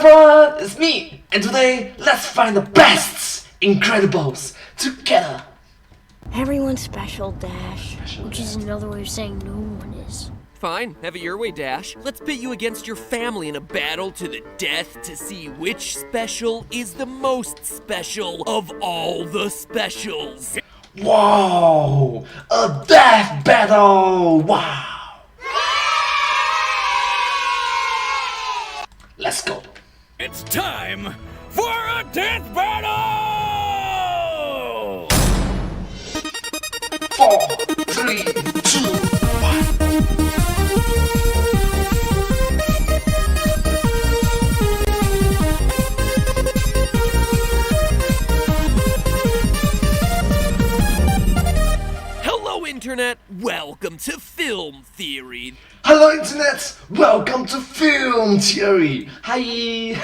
everyone, it's me, and today let's find the best Incredibles together. Everyone's special, Dash, which is another way of saying no one is. Fine, have it your way, Dash. Let's pit you against your family in a battle to the death to see which special is the most special of all the specials. Wow, a death battle! Wow! Let's go. It's time for a death battle! 4, 3, 2, 1. Hello, Internet! Welcome to Film Theory. Hello Internet, welcome to Film Theory. Hi.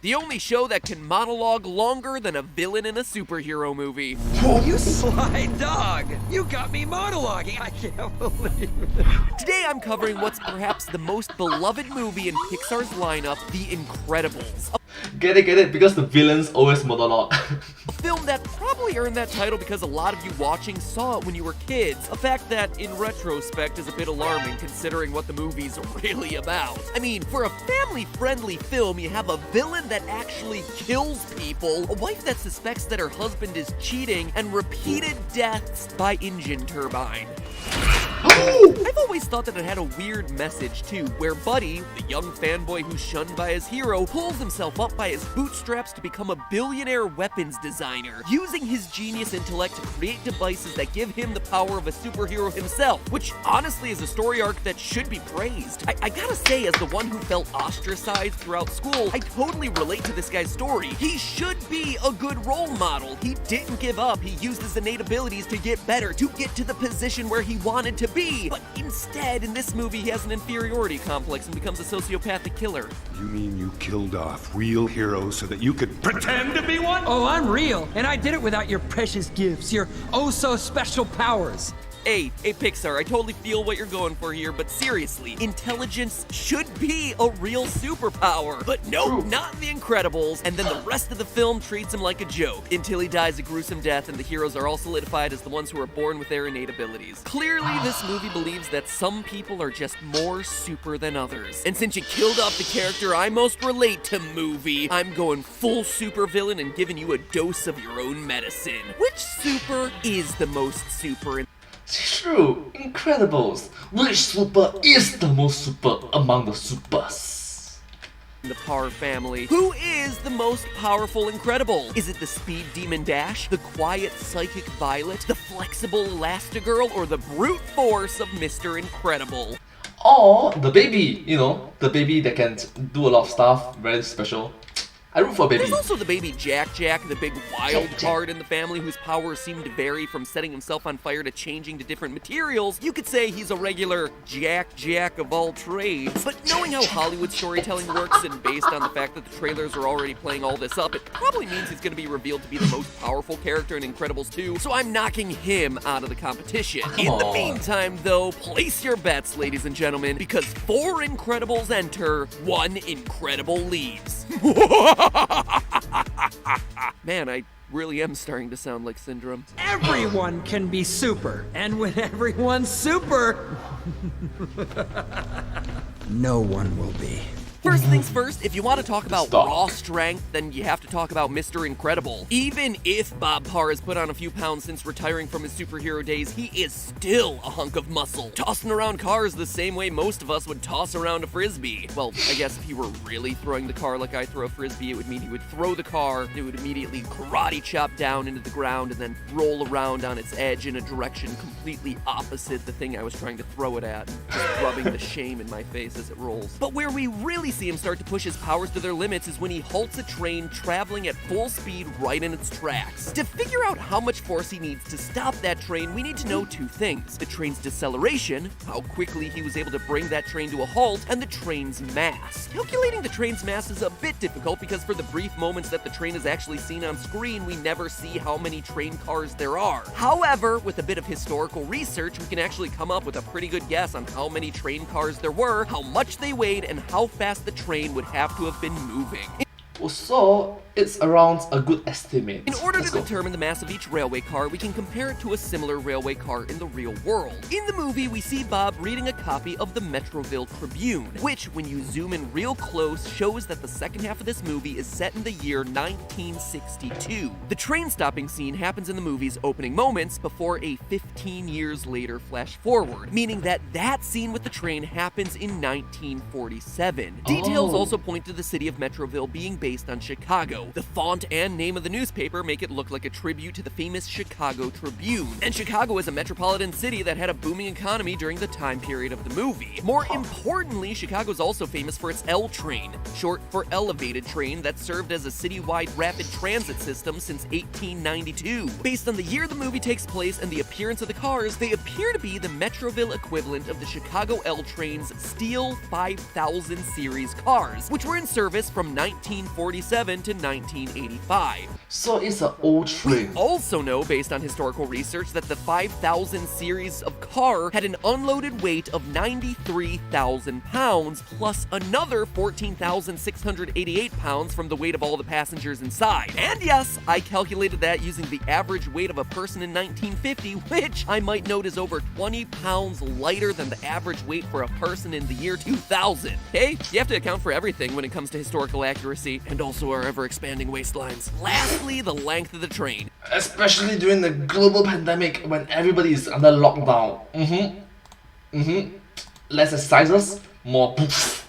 The only show that can monologue longer than a villain in a superhero movie. You sly dog! You got me monologuing! I can't believe it. Today I'm covering what's perhaps the most beloved movie in Pixar's lineup, The Incredibles. Get it, because the villains always monologue. A film that probably earned that title because a lot of you watching saw it when you were kids. A fact that, in retrospect, is a bit alarming considering what the movie's really about. I mean, for a family-friendly film, you have a villain that actually kills people, a wife that suspects that her husband is cheating, and repeated deaths by engine turbine. I've always thought that it had a weird message too, where Buddy, the young fanboy who's shunned by his hero, pulls himself up by his bootstraps to become a billionaire weapons designer, using his genius intellect to create devices that give him the power of a superhero himself, which honestly is a story arc that should be praised. I gotta say, as the one who felt ostracized throughout school, I totally relate to this guy's story. He should be a good role model. He didn't give up. He used his innate abilities to get better, to get to the position where he wanted to be. But instead, in this movie, he has an inferiority complex and becomes a sociopathic killer. You mean you killed off real heroes so that you could pretend to be one? Oh, I'm real, and I did it without your precious gifts, your oh-so-special powers. Hey, Pixar, I totally feel what you're going for here, but seriously, intelligence should be a real superpower. But nope, not in The Incredibles, and then the rest of the film treats him like a joke, until he dies a gruesome death and the heroes are all solidified as the ones who are born with their innate abilities. Clearly, this movie believes that some people are just more super than others. And since you killed off the character I most relate to, movie, I'm going full supervillain and giving you a dose of your own medicine. Which super is the most super? True, Incredibles. Which super is the most super among the supers? The Parr family. Who is the most powerful Incredible? Is it the speed demon Dash, the quiet psychic Violet, the flexible Elastigirl, or the brute force of Mr. Incredible? Or the baby, the baby that can do a lot of stuff, very special. I root for baby. There's also the baby Jack, the big wild card in the family whose powers seem to vary from setting himself on fire to changing to different materials. You could say he's a regular Jack of all trades. But knowing how Hollywood storytelling works and based on the fact that the trailers are already playing all this up, it probably means he's going to be revealed to be the most powerful character in Incredibles 2, so I'm knocking him out of the competition. In the meantime, though, place your bets, ladies and gentlemen, because 4 Incredibles enter, 1 Incredible leaves. Man, I really am starting to sound like Syndrome. Everyone can be super, and when everyone's super, no one will be. First things first, if you want to talk about raw strength, then you have to talk about Mr. Incredible. Even if Bob Parr has put on a few pounds since retiring from his superhero days, he is still a hunk of muscle, tossing around cars the same way most of us would toss around a frisbee. Well, I guess if he were really throwing the car like I throw a frisbee, it would mean he would throw the car, it would immediately karate chop down into the ground, and then roll around on its edge in a direction completely opposite the thing I was trying to throw it at, just rubbing the shame in my face as it rolls. But where we really see him start to push his powers to their limits is when he halts a train traveling at full speed right in its tracks. To figure out how much force he needs to stop that train, we need to know 2 things. The train's deceleration, how quickly he was able to bring that train to a halt, and the train's mass. Calculating the train's mass is a bit difficult because for the brief moments that the train is actually seen on screen, we never see how many train cars there are. However, with a bit of historical research, we can actually come up with a pretty good guess on how many train cars there were, how much they weighed, and how fast fast the train would have to have been moving. So, it's around a good estimate. In order Let's to go. determine the mass of each railway car, we can compare it to a similar railway car in the real world. In the movie, we see Bob reading a copy of the Metroville Tribune, which, when you zoom in real close, shows that the second half of this movie is set in the year 1962. The train stopping scene happens in the movie's opening moments before a 15 years later flash forward, meaning that that scene with the train happens in 1947. Details also point to the city of Metroville being based on Chicago. The font and name of the newspaper make it look like a tribute to the famous Chicago Tribune. And Chicago is a metropolitan city that had a booming economy during the time period of the movie. More importantly, Chicago is also famous for its L train, short for elevated train, that served as a citywide rapid transit system since 1892. Based on the year the movie takes place and the appearance of the cars, they appear to be the Metroville equivalent of the Chicago L train's steel 5000 series cars, which were in service from 1947 to 1985. So it's an old train. Also know, based on historical research, that the 5000 series of car had an unloaded weight of 93,000 pounds, plus another 14,688 pounds from the weight of all the passengers inside. And yes, I calculated that using the average weight of a person in 1950, which I might note is over 20 pounds lighter than the average weight for a person in the year 2000. Hey, you have to account for everything when it comes to historical accuracy, and also our ever-expanding waistlines. Lastly, the length of the train. Especially during the global pandemic when everybody is under lockdown. Less exercises, more poof.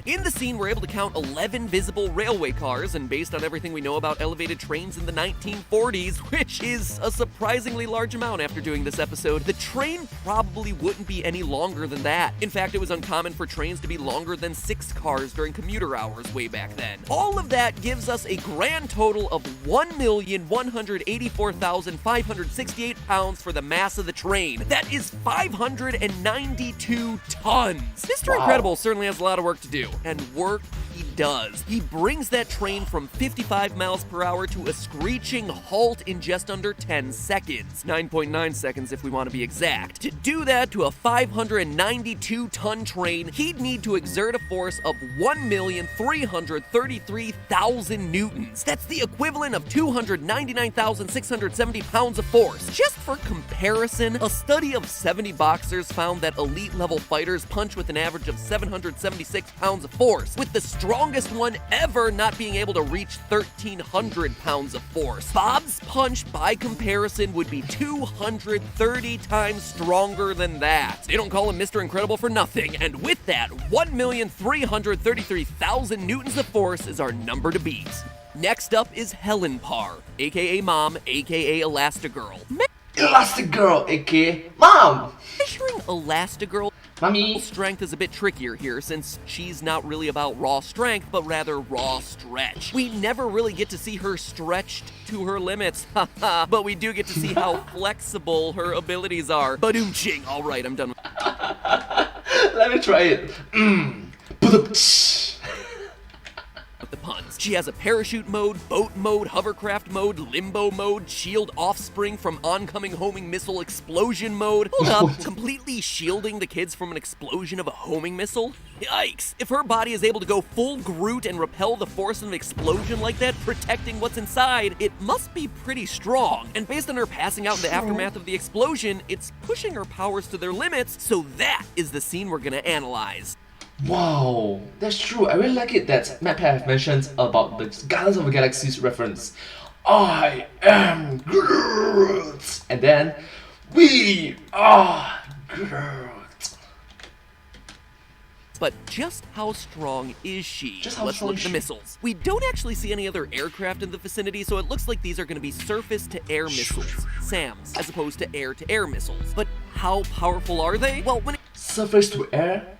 In the scene, we're able to count 11 visible railway cars, and based on everything we know about elevated trains in the 1940s, which is a surprisingly large amount after doing this episode, the train probably wouldn't be any longer than that. In fact, it was uncommon for trains to be longer than 6 cars during commuter hours way back then. All of that gives us a grand total of 1,184,568 pounds for the mass of the train. That is 592 tons. Mr. Incredible certainly has a lot of work to do. And work he does. He brings that train from 55 miles per hour to a screeching halt in just under 10 seconds. 9.9 seconds if we want to be exact. To do that to a 592-ton train, he'd need to exert a force of 1,333,000 newtons. That's the equivalent of 299,670 pounds of force. Just for comparison, a study of 70 boxers found that elite-level fighters punch with an average of 776 pounds of force, with the strongest one ever not being able to reach 1,300 pounds of force. Bob's punch, by comparison, would be 230 times stronger than that. They don't call him Mr. Incredible for nothing, and with that, 1,333,000 newtons of force is our number to beat. Next up is Helen Parr, aka Mom, aka Elastigirl. Elastigirl, aka Mom! Measuring Elastigirl Mommy! strength is a bit trickier here, since she's not really about raw strength, but rather raw stretch. We never really get to see her stretched to her limits, haha, but we do get to see how flexible her abilities are. Ba-doom-ching. All right, I'm done with Let me try it. the puns. She has a parachute mode, boat mode, hovercraft mode, limbo mode, shield offspring from oncoming homing missile explosion mode. Hold up, completely shielding the kids from an explosion of a homing missile? Yikes! If her body is able to go full Groot and repel the force of an explosion like that, protecting what's inside, it must be pretty strong. And based on her passing out in the aftermath of the explosion, it's pushing her powers to their limits, so that is the scene we're gonna analyze. Wow, that's true. I really like it that MatPat mentioned about the Guardians of the Galaxy's reference. I am Groot! And then, we are Groot. But just how strong is she? Just how Let's strong look is at the she? missiles. We don't actually see any other aircraft in the vicinity, so it looks like these are going to be surface-to-air missiles, SAMs, as opposed to air-to-air missiles. But how powerful are they? Well, when Surface to air,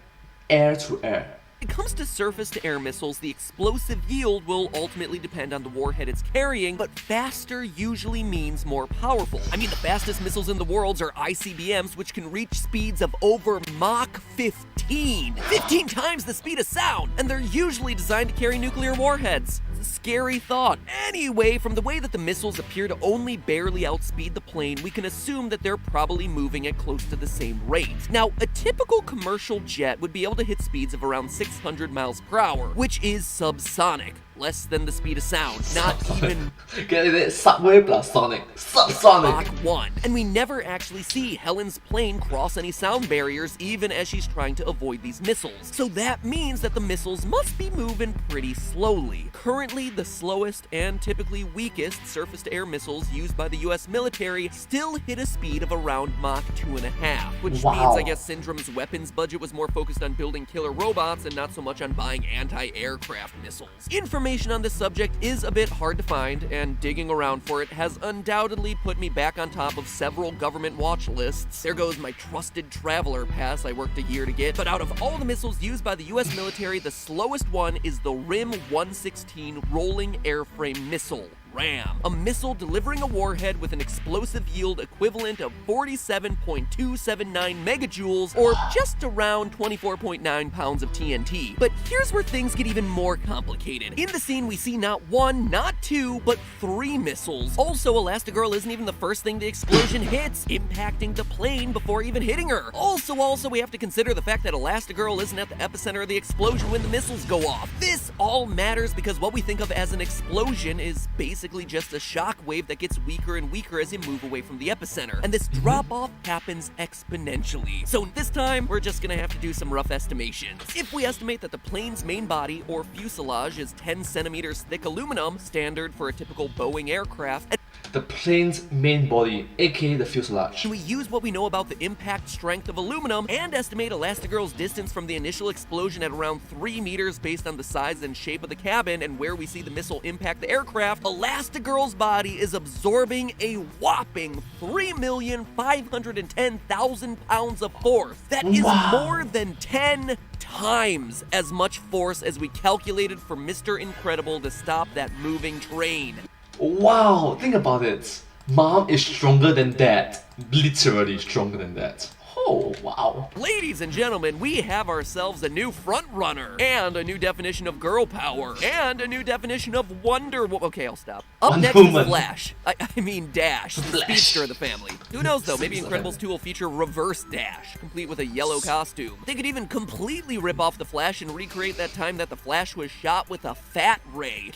air to air. it comes to surface-to-air missiles, the explosive yield will ultimately depend on the warhead it's carrying, but faster usually means more powerful. I mean, the fastest missiles in the world are ICBMs, which can reach speeds of over Mach 15. 15 times the speed of sound! And they're usually designed to carry nuclear warheads. scary thought. Anyway, from the way that the missiles appear to only barely outspeed the plane, we can assume that they're probably moving at close to the same rate. Now, a typical commercial jet would be able to hit speeds of around 600 miles per hour, which is subsonic. Less than the speed of sound, not even Get it? Subway plus Sonic. Subsonic. Mach 1. And we never actually see Helen's plane cross any sound barriers, even as she's trying to avoid these missiles. So that means that the missiles must be moving pretty slowly. Currently, the slowest and typically weakest surface-to-air missiles used by the US military still hit a speed of around Mach 2.5, which Wow. means I guess Syndrome's weapons budget was more focused on building killer robots and not so much on buying anti-aircraft missiles. Information on this subject is a bit hard to find, and digging around for it has undoubtedly put me back on top of several government watch lists. There goes my trusted traveler pass I worked a year to get. But out of all the missiles used by the US military, the slowest one is the RIM-116 Rolling Airframe Missile. RAM, a missile delivering a warhead with an explosive yield equivalent of 47.279 megajoules, or just around 24.9 pounds of TNT. But here's where things get even more complicated. In the scene, we see not one, not two, but three missiles. Also, Elastigirl isn't even the first thing the explosion hits, impacting the plane before even hitting her. Also, we have to consider the fact that Elastigirl isn't at the epicenter of the explosion when the missiles go off. This all matters because what we think of as an explosion is basically just a shock wave that gets weaker and weaker as you move away from the epicenter. And this drop-off happens exponentially. So this time, we're just gonna have to do some rough estimations. If we estimate that the plane's main body, or fuselage, is 10 centimeters thick aluminum, standard for a typical Boeing aircraft, The plane's main body, aka the fuselage. and we use what we know about the impact strength of aluminum and estimate Elastigirl's distance from the initial explosion at around 3 meters based on the size and shape of the cabin and where we see the missile impact the aircraft, Elastigirl's body is absorbing a whopping 3,510,000 pounds of force. That is more than 10 times as much force as we calculated for Mr. Incredible to stop that moving train. Wow, think about it. Mom is stronger than dad. Literally stronger than that. Oh, wow. Ladies and gentlemen, we have ourselves a new front runner, and a new definition of girl power, and a new definition of Wonder Woman. Okay, I'll stop. Up Wonder next is Woman. Flash. I mean Dash, the Flash. speedster of the family. Who knows though, maybe Speedster. Incredibles 2 will feature Reverse Dash, complete with a yellow costume. They could even completely rip off the Flash and recreate that time that the Flash was shot with a fat ray.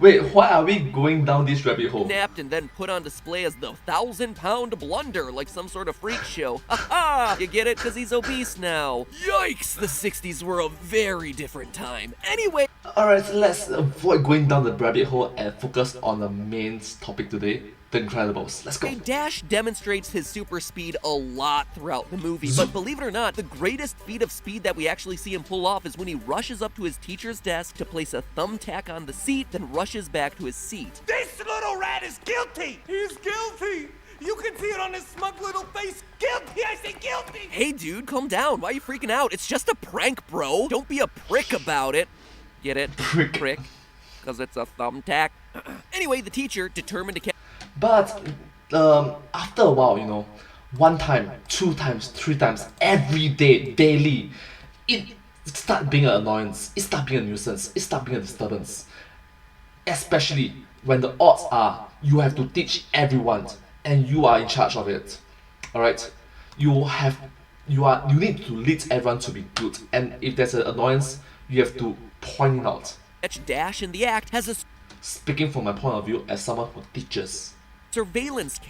Wait, why are we going down this rabbit hole? Kidnapped and then put on display as the 1,000-pound blunder, like some sort of freak show. Ha! You get it? Because he's obese now. Yikes! The 60s were a very different time. Anyway, Alright, so let's avoid going down the rabbit hole and focus on the main topic today, The Incredibles. Let's go. Dash demonstrates his super speed a lot throughout the movie, but believe it or not, the greatest feat of speed that we actually see him pull off is when he rushes up to his teacher's desk to place a thumbtack on the seat, then rushes back to his seat. This little rat is guilty! He's guilty! You can see it on his smug little face! Guilty! I say guilty! Hey dude, calm down. Why are you freaking out? It's just a prank, bro. Don't be a prick about it. Get it? Prick. Because it's a thumbtack. Anyway, the teacher, determined to catch But after a while, you know, 1 time, 2 times, 3 times, every day, daily, it starts being an annoyance. It starts being a nuisance. It starts being a disturbance. Especially when the odds are you have to teach everyone and you are in charge of it. Alright? You need to lead everyone to be good. And if there's an annoyance, you have to point it out. Dash in the act has a Speaking from my point of view as someone who teaches, surveillance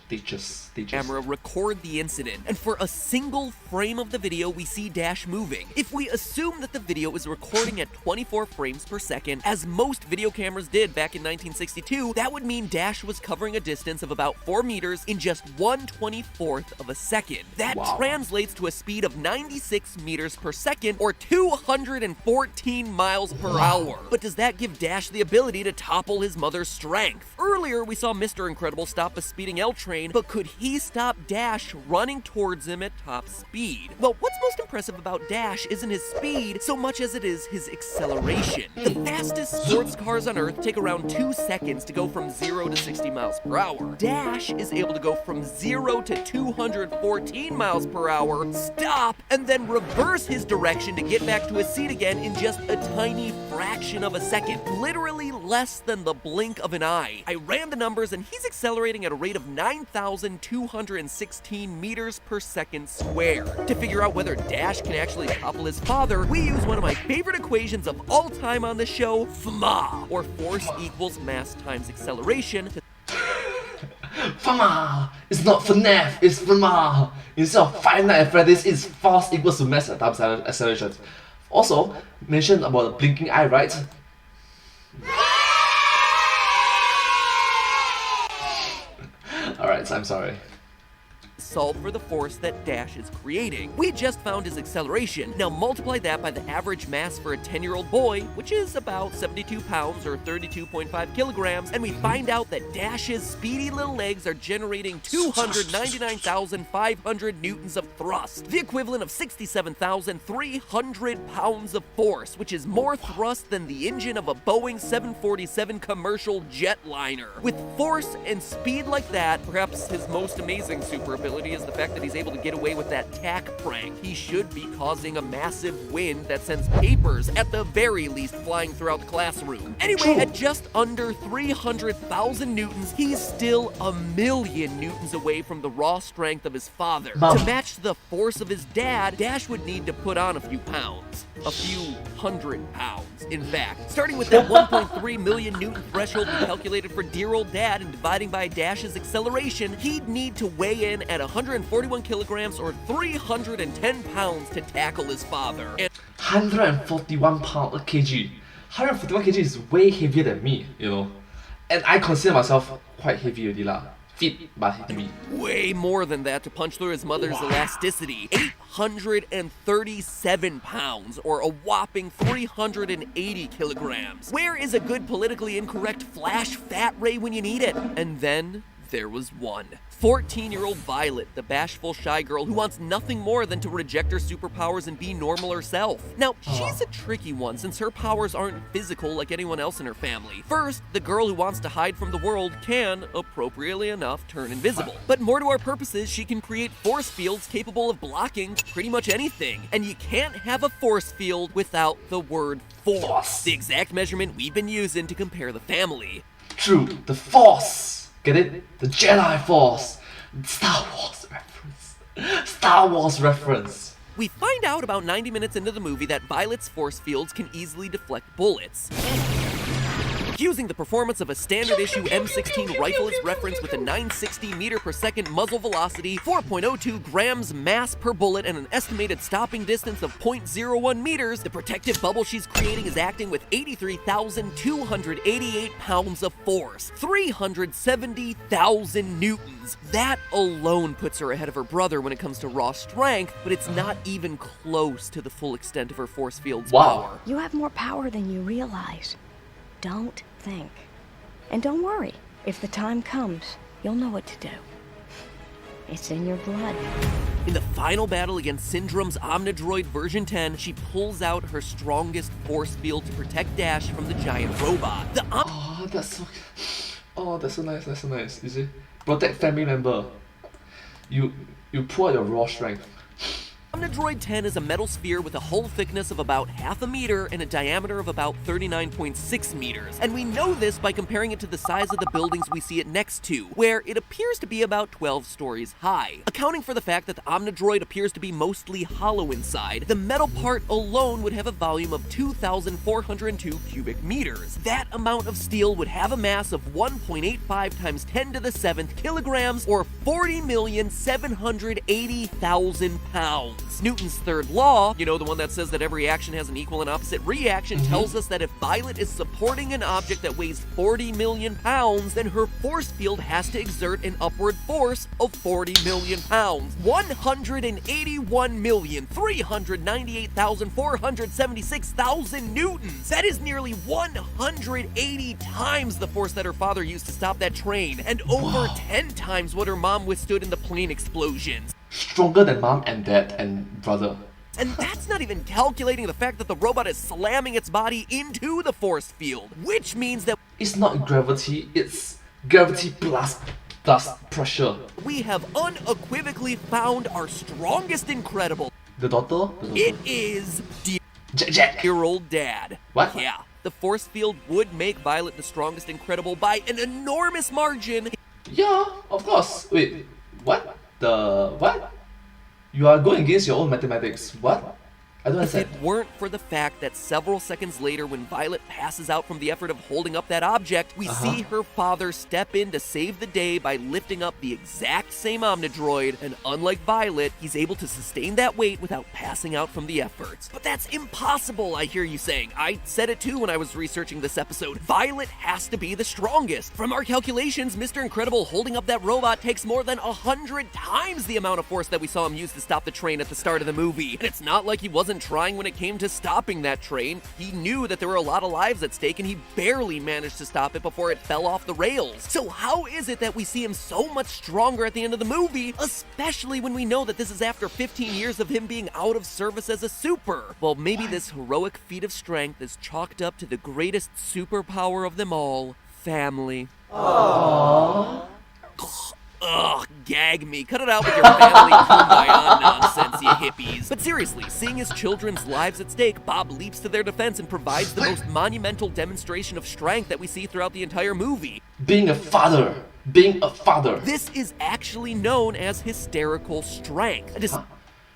teaches. camera record the incident, and for a single frame of the video we see Dash moving. If we assume that the video is recording at 24 frames per second, as most video cameras did back in 1962, that would mean Dash was covering a distance of about 4 meters in just 1/24th of a second. That Wow. translates to a speed of 96 meters per second, or 214 miles per hour. But does that give Dash the ability to topple his mother's strength? Earlier we saw Mr. Incredible stop a speeding L train, but could he stop Dash running towards him at top speed? Well, what's most impressive about Dash isn't his speed so much as it is his acceleration. The fastest sports cars on Earth take around 2 seconds to go from 0 to 60 miles per hour. Dash is able to go from 0 to 214 miles per hour, stop, and then reverse his direction to get back to his seat again in just a tiny fraction of a second. Literally less than the blink of an eye. I ran the numbers and he's accelerating at a rate of 9,216 meters per second squared. To figure out whether Dash can actually topple his father, we use one of my favorite equations of all time on the show, FMA, or force equals mass times acceleration. FMA! It's not FNAF, it's FMA! Instead of Five Nights at Freddy's, it's force equals to mass times acceleration. Also, mention about the blinking eye, right? Alright, I'm sorry. Solve for the force that Dash is creating. We just found his acceleration. Now multiply that by the average mass for a 10-year-old boy, which is about 72 pounds or 32.5 kilograms, and we find out that Dash's speedy little legs are generating 299,500 newtons of thrust, the equivalent of 67,300 pounds of force, which is more thrust than the engine of a Boeing 747 commercial jetliner. With force and speed like that, perhaps his most amazing super ability is the fact that he's able to get away with that tack prank. He should be causing a massive wind that sends papers, at the very least, flying throughout the classroom. Anyway, at just under 300,000 newtons, he's still a million newtons away from the raw strength of his father. To match the force of his dad, Dash would need to put on a few pounds. A few hundred pounds, in fact. Starting with that 1.3 million newton threshold we calculated for dear old dad and dividing by Dash's acceleration, he'd need to weigh in at 141 kilograms or 310 pounds to tackle his father. 141 kg. 141 kg is way heavier than me, you know. And I consider myself quite heavy already lah. Fit but heavy. Way more than that to punch through his mother's elasticity. 837 pounds, or a whopping 380 kilograms. Where is a good politically incorrect flash fat ray when you need it? And then there was one. 14-year-old Violet, the bashful, shy girl who wants nothing more than to reject her superpowers and be normal herself. Now, she's a tricky one since her powers aren't physical like anyone else in her family. First, the girl who wants to hide from the world can, appropriately enough, turn invisible. But more to our purposes, she can create force fields capable of blocking pretty much anything. And you can't have a force field without the word force, the exact measurement we've been using to compare the family. True, the Force! Get it? The Jedi Force! Star Wars reference. Star Wars reference. We find out about 90 minutes into the movie that Violet's force fields can easily deflect bullets. Using the performance of a standard-issue M16 rifle as reference with a 960 meter per second muzzle velocity, 4.02 grams mass per bullet, and an estimated stopping distance of 0.01 meters, the protective bubble she's creating is acting with 83,288 pounds of force, 370,000 newtons. That alone puts her ahead of her brother when it comes to raw strength, but it's not even close to the full extent of her force field's power. You have more power than you realize. Don't think. And don't worry. If the time comes, you'll know what to do. It's in your blood. In the final battle against Syndrome's Omnidroid version 10, she pulls out her strongest force field to protect Dash from the giant robot. Oh, that's so nice, that's so nice. You see? Protect family member. You pull out your raw strength. Omnidroid 10 is a metal sphere with a hull thickness of about half a meter and a diameter of about 39.6 meters. And we know this by comparing it to the size of the buildings we see it next to, where it appears to be about 12 stories high. Accounting for the fact that the Omnidroid appears to be mostly hollow inside, the metal part alone would have a volume of 2,402 cubic meters. That amount of steel would have a mass of 1.85 times 10 to the 7th kilograms, or 40,780,000 pounds. efforts. Newton's third law, you know, the one that says that every action has an equal and opposite reaction, tells us that if Violet is supporting an object that weighs 40 million pounds, then her force field has to exert an upward force of 40 million pounds. 181,398,476,000 newtons. That is nearly 180 times the force that her father used to stop that train, and over 10 times what her mom withstood in the plane explosions. Stronger than mom and dad and brother. And that's not even calculating the fact that the robot is slamming its body into the force field, which means that It's not gravity, it's gravity plus pressure. we have unequivocally found our strongest Incredible. The daughter? It is Jack. dear-old dad. What? Yeah, the force field would make Violet the strongest Incredible by an enormous margin. Yeah, of course. Wait, what? What? You are going against your own mathematics. What? I don't If it understand. weren't for the fact that several seconds later, when Violet passes out from the effort of holding up that object, we see her father step in to save the day by lifting up the exact same Omnidroid, and unlike Violet, he's able to sustain that weight without passing out from the efforts. But that's impossible, I hear you saying. I said it too when I was researching this episode. Violet has to be the strongest. From our calculations, Mr. Incredible holding up that robot takes more than 100 times the amount of force that we saw him use to stop the train at the start of the movie. And it's not like he wasn't trying when it came to stopping that train. He knew that there were a lot of lives at stake, and he barely managed to stop it before it fell off the rails. So how is it that we see him so much stronger at the end of the movie, especially when we know that this is after 15 years of him being out of service as a super? Well, maybe this heroic feat of strength is chalked up to the greatest superpower of them all, family. Ugh, gag me. Cut it out with your family kumbaya nonsense, you hippies. But seriously, seeing his children's lives at stake, Bob leaps to their defense and provides the most monumental demonstration of strength that we see throughout the entire movie. Being a father. Being a father. This is actually known as hysterical strength, a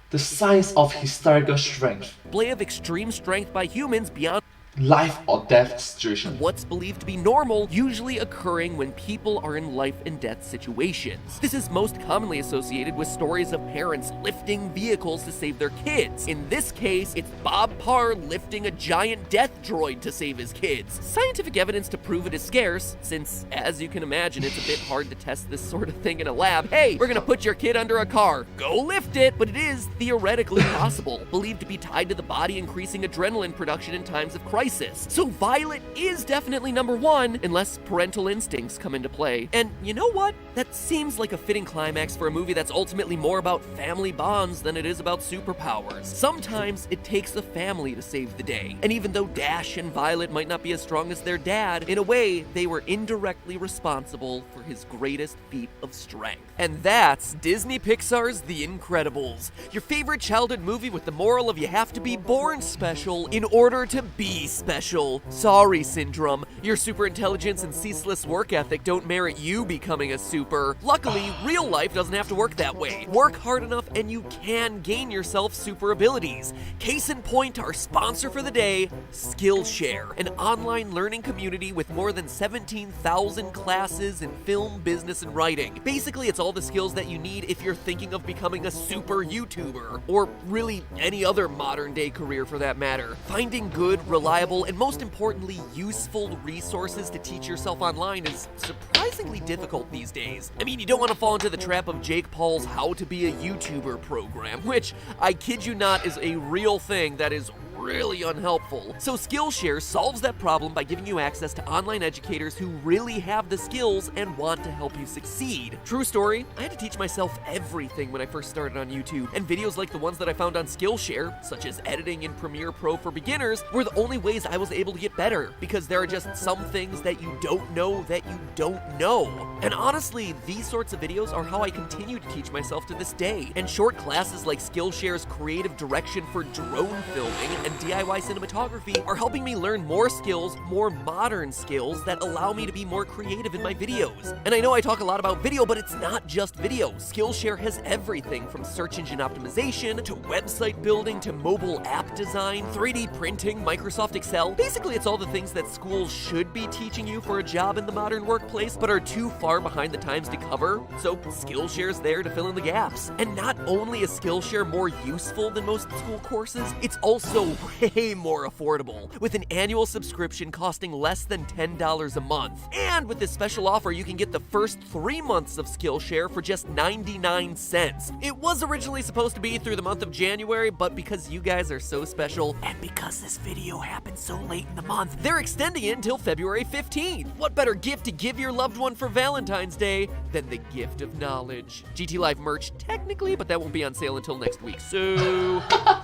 The science of hysterical strength. display of extreme strength by humans beyond Life or death situation. what's believed to be normal, usually occurring when people are in life and death situations. This is most commonly associated with stories of parents lifting vehicles to save their kids. In this case, it's Bob Parr lifting a giant death droid to save his kids. Scientific evidence to prove it is scarce, since, as you can imagine, it's a bit hard to test this sort of thing in a lab. Hey, we're gonna put your kid under a car. Go lift it! But it is theoretically possible, believed to be tied to the body increasing adrenaline production in times of crisis. So Violet is definitely number one, unless parental instincts come into play. And you know what? That seems like a fitting climax for a movie that's ultimately more about family bonds than it is about superpowers. Sometimes it takes a family to save the day. And even though Dash and Violet might not be as strong as their dad, in a way, they were indirectly responsible for his greatest feat of strength. And that's Disney Pixar's The Incredibles, your favorite childhood movie with the moral of you have to be born special in order to be special. Sorry, Syndrome. Your super intelligence and ceaseless work ethic don't merit you becoming a super. Luckily, real life doesn't have to work that way. Work hard enough and you can gain yourself super abilities. Case in point, our sponsor for the day, Skillshare, an online learning community with more than 17,000 classes in film, business, and writing. Basically, it's all the skills that you need if you're thinking of becoming a super YouTuber, or really any other modern day career for that matter. Finding good, reliable, and most importantly, useful resources to teach yourself online is surprisingly difficult these days. I mean, you don't want to fall into the trap of Jake Paul's How to Be a YouTuber program, which, I kid you not, is a real thing that is really unhelpful. So Skillshare solves that problem by giving you access to online educators who really have the skills and want to help you succeed. True story, I had to teach myself everything when I first started on YouTube, and videos like the ones that I found on Skillshare, such as editing in Premiere Pro for beginners, were the only ways I was able to get better, because there are just some things that you don't know that you don't know. And honestly, these sorts of videos are how I continue to teach myself to this day. And short classes like Skillshare's creative direction for drone filming and DIY cinematography are helping me learn more skills, more modern skills that allow me to be more creative in my videos. And I know I talk a lot about video, but it's not just video. Skillshare has everything from search engine optimization, to website building, to mobile app design, 3D printing, Microsoft Excel. Basically, it's all the things that schools should be teaching you for a job in the modern workplace, but are too far behind the times to cover. So Skillshare's there to fill in the gaps. And not only is Skillshare more useful than most school courses, it's also way more affordable, with an annual subscription costing less than $10 a month. And with this special offer, you can get the first 3 months of Skillshare for just 99 cents. It was originally supposed to be through the month of January, but because you guys are so special, and because this video happened so late in the month, they're extending it until February 15th. What better gift to give your loved one for Valentine's Day than the gift of knowledge? GT Live merch, technically, but that won't be on sale until next week, so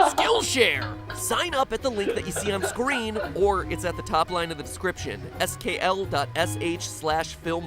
Skillshare! Sign up at the link that you see on screen, or it's at the top line of the description, skl.sh/film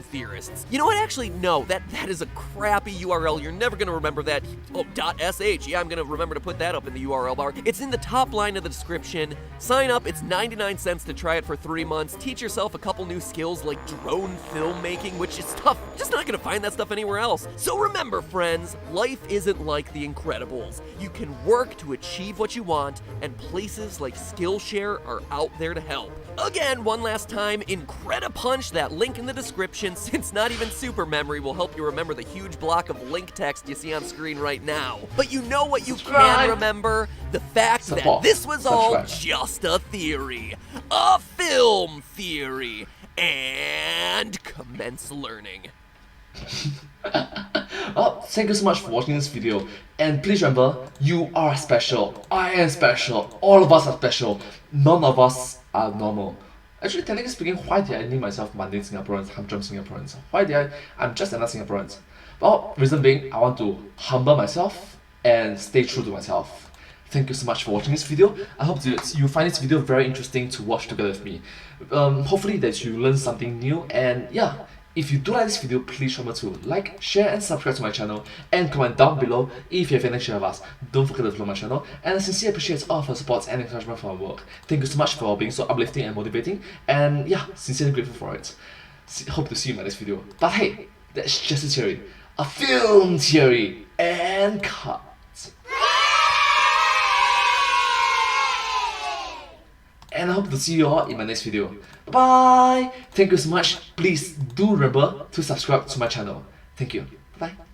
theorists. You know what, actually, no, that is a crappy URL. You're never gonna remember that. Oh, .sh, yeah, I'm gonna remember to put that up in the URL bar. It's in the top line of the description. Sign up, it's 99 cents to try it for 3 months. Teach yourself a couple new skills like drone filmmaking, which is stuff, just not gonna find that stuff anywhere else. So remember, friends, life isn't like The Incredibles. You can work to achieve what you want, and places like Skillshare are out there to help. Again, one last time, Incredipunch, that link in the description, since not even super memory will help you remember the huge block of link text you see on screen right now. But you know what you can remember? The fact that this was all just a theory. A film theory. And commence learning. Well, thank you so much for watching this video, and please remember, you are special, I am special, all of us are special, none of us are normal. Actually, technically speaking, why did I name myself Mundane Singaporeans, Humdrum Singaporeans? I'm just another Singaporean. Well, reason being, I want to humble myself and stay true to myself. Thank you so much for watching this video. I hope you find this video very interesting to watch together with me. Hopefully that you learn something new, and yeah, if you do like this video, please remember to like, share and subscribe to my channel, and comment down below if you have any share of us. Don't forget to follow my channel, and I sincerely appreciate all of your support and encouragement for our work. Thank you so much for being so uplifting and motivating, and yeah, sincerely grateful for it. Hope to see you in my next video. But hey, that's just a theory. A film theory, and cut. And I hope to see you all in my next video. Bye! Thank you so much. Please do remember to subscribe to my channel. Thank you. Bye.